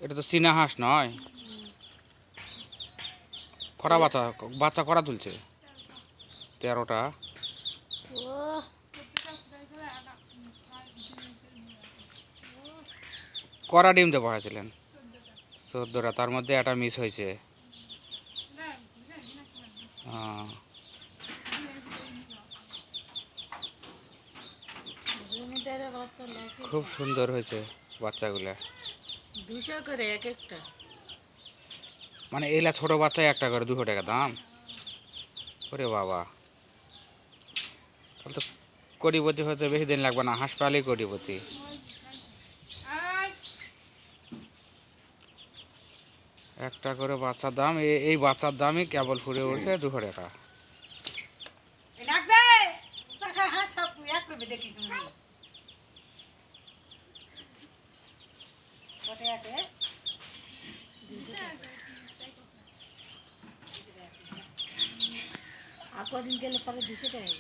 এটা তো চীনা হাঁস নয়। কটা বাচ্চা বাচ্চা করা তুলছে? 13টা। কটা ডিম দেওয়া হয়েছিলেন? 14টা, তার মধ্যে একটা মিস হয়েছে। খুব সুন্দর হয়েছে বাচ্চাগুলা। 200 করে এক একটা। মানে এলা ছোট বাচ্চায় একটা করে 200 টাকা দাম। ওরে বাবা, তাহলে তো কোটিপতি হতে বেশি দিন লাগবে না, হাঁস পালেই কোটিপতি। একটা করে বাচ্চার দাম, এই বাচ্চার দামই কেবল ফুরে উঠছে 200 টাকা। আর কদিন গেলে পরে 200 টাকা।